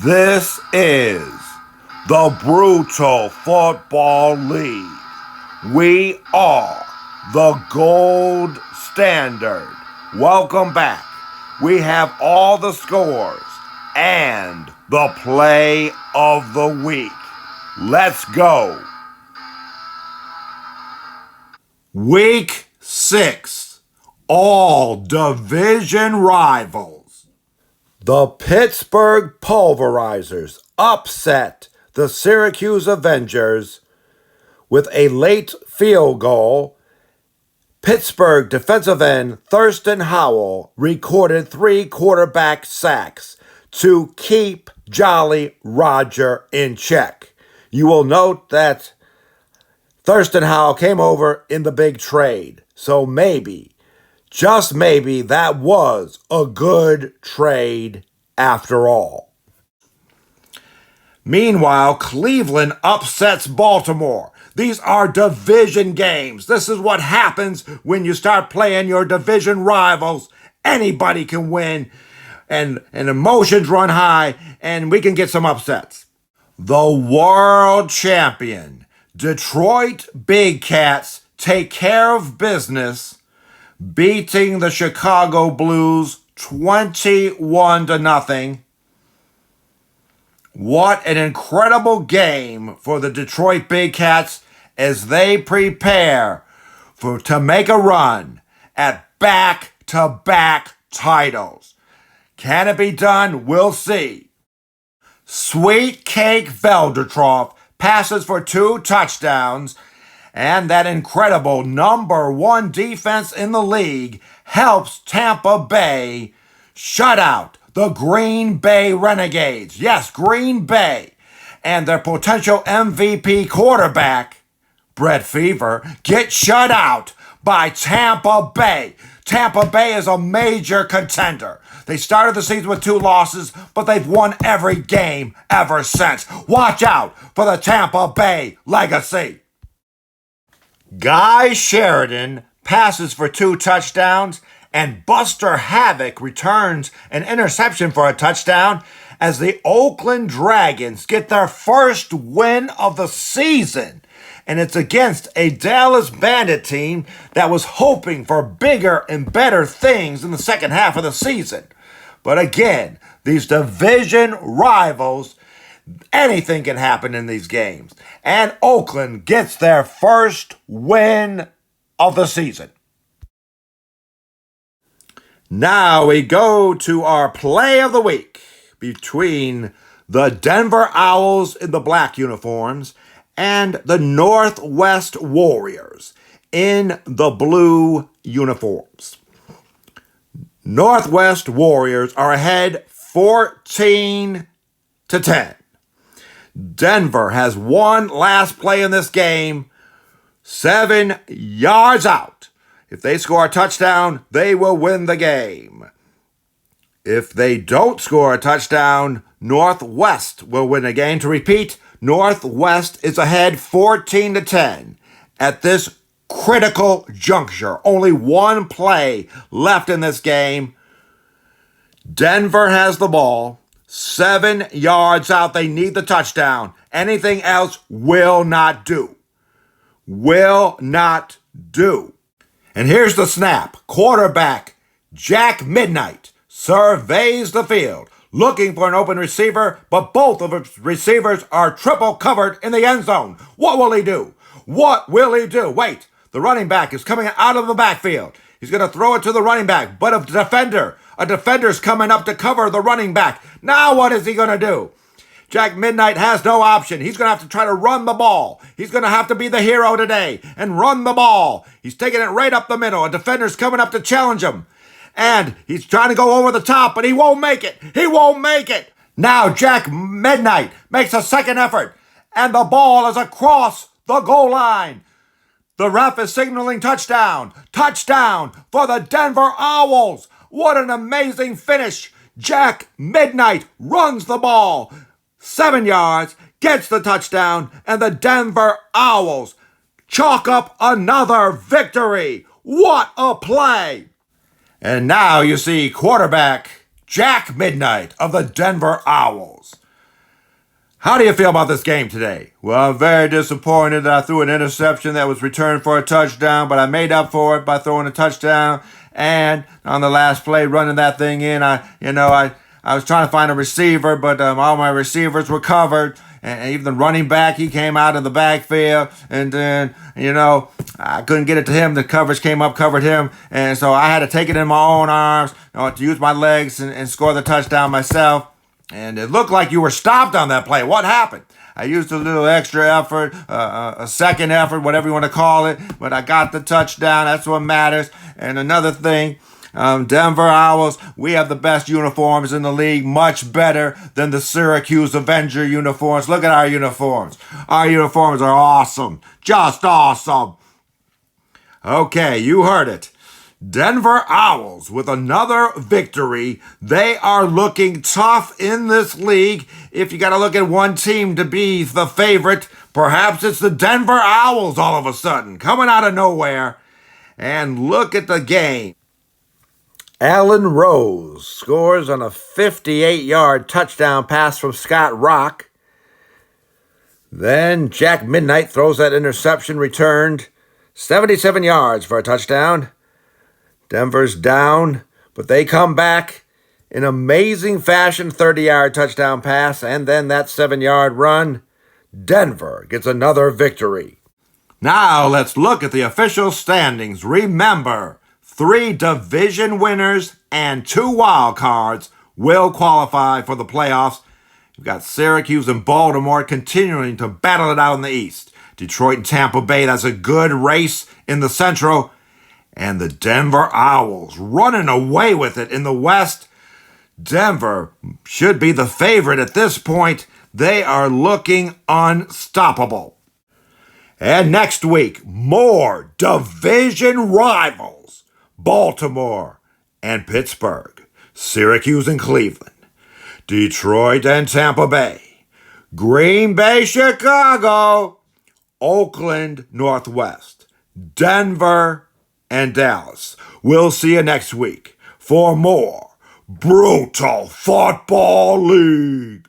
This is the Brutal Football League. We are the gold standard. Welcome back. We have all the scores and the play of the week. Let's go. Week 6. All division rivals. The Pittsburgh Pulverizers upset the Syracuse Avengers with a late field goal. Pittsburgh defensive end Thurston Howell recorded 3 quarterback sacks to keep Jolly Roger in check. You will note that Thurston Howell came over in the big trade, so maybe, just maybe, that was a good trade after all. Meanwhile, Cleveland upsets Baltimore. These are division games. This is what happens when you start playing your division rivals. Anybody can win, and emotions run high, and we can get some upsets. The world champion Detroit Big Cats take care of business, beating the Chicago Blues 21-0. What an incredible game for the Detroit Big Cats as they prepare to make a run at back-to-back titles. Can it be done? We'll see. Sweet Cake Veldertroff passes for 2 touchdowns, and that incredible number 1 defense in the league helps Tampa Bay shut out the Green Bay Renegades. Yes, Green Bay. And their potential MVP quarterback, Brett Fever, get shut out by Tampa Bay. Tampa Bay is a major contender. They started the season with 2 losses, but they've won every game ever since. Watch out for the Tampa Bay legacy. Guy Sheridan passes for 2 touchdowns, and Buster Havoc returns an interception for a touchdown as the Oakland Dragons get their first win of the season. And it's against a Dallas Bandit team that was hoping for bigger and better things in the second half of the season. But again, these division rivals, anything can happen in these games. And Oakland gets their first win of the season. Now we go to our play of the week between the Denver Owls in the black uniforms and the Northwest Warriors in the blue uniforms. Northwest Warriors are ahead 14-10. Denver has one last play in this game, 7 yards out. If they score a touchdown, they will win the game. If they don't score a touchdown, Northwest will win the game. To repeat, Northwest is ahead 14-10 at this critical juncture. Only 1 play left in this game. Denver has the ball, 7 yards out. They need the touchdown. Anything else will not do. Will not do. And here's the snap. Quarterback Jack Midnight surveys the field, looking for an open receiver, but both of his receivers are triple covered in the end zone. What will he do? What will he do? Wait, the running back is coming out of the backfield. He's going to throw it to the running back, but a defender's coming up to cover the running back. Now what is he going to do? Jack Midnight has no option. He's going to have to try to run the ball. He's going to have to be the hero today and run the ball. He's taking it right up the middle. A defender's coming up to challenge him. And he's trying to go over the top, but he won't make it. He won't make it. Now Jack Midnight makes a second effort, and the ball is across the goal line. The ref is signaling touchdown. Touchdown for the Denver Owls. What an amazing finish. Jack Midnight runs the ball 7 yards, gets the touchdown, and the Denver Owls chalk up another victory. What a play. And now you see quarterback Jack Midnight of the Denver Owls How do you feel about this game today? Well, I'm very disappointed that I threw an interception that was returned for a touchdown, but I made up for it by throwing a touchdown. And on the last play, running that thing in, I was trying to find a receiver, but all my receivers were covered. And even the running back, he came out of the backfield, and then, I couldn't get it to him. The coverage came up, covered him, and so I had to take it in my own arms, to use my legs and score the touchdown myself. And it looked like you were stopped on that play. What happened? I used a little extra effort, a second effort, whatever you want to call it, but I got the touchdown. That's what matters. And another thing, Denver Owls, we have the best uniforms in the league, much better than the Syracuse Avenger uniforms. Look at our uniforms. Our uniforms are awesome. Just awesome. Okay, you heard it. Denver Owls with another victory. They are looking tough in this league. If you got to look at one team to be the favorite, perhaps it's the Denver Owls all of a sudden, coming out of nowhere. And look at the game. Allen Rose scores on a 58-yard touchdown pass from Scott Rock. Then Jack Midnight throws that interception returned. 77 yards for a touchdown. Denver's down, but they come back in amazing fashion, 30-yard touchdown pass, and then that 7-yard run. Denver gets another victory. Now let's look at the official standings. Remember, 3 division winners and 2 wild cards will qualify for the playoffs. You've got Syracuse and Baltimore continuing to battle it out in the East. Detroit and Tampa Bay, that's a good race in the Central. And the Denver Owls running away with it in the West. Denver should be the favorite at this point. They are looking unstoppable. And next week, more division rivals. Baltimore and Pittsburgh. Syracuse and Cleveland. Detroit and Tampa Bay. Green Bay, Chicago. Oakland, Northwest. Denver and Dallas. We'll see you next week for more Brutal Football League.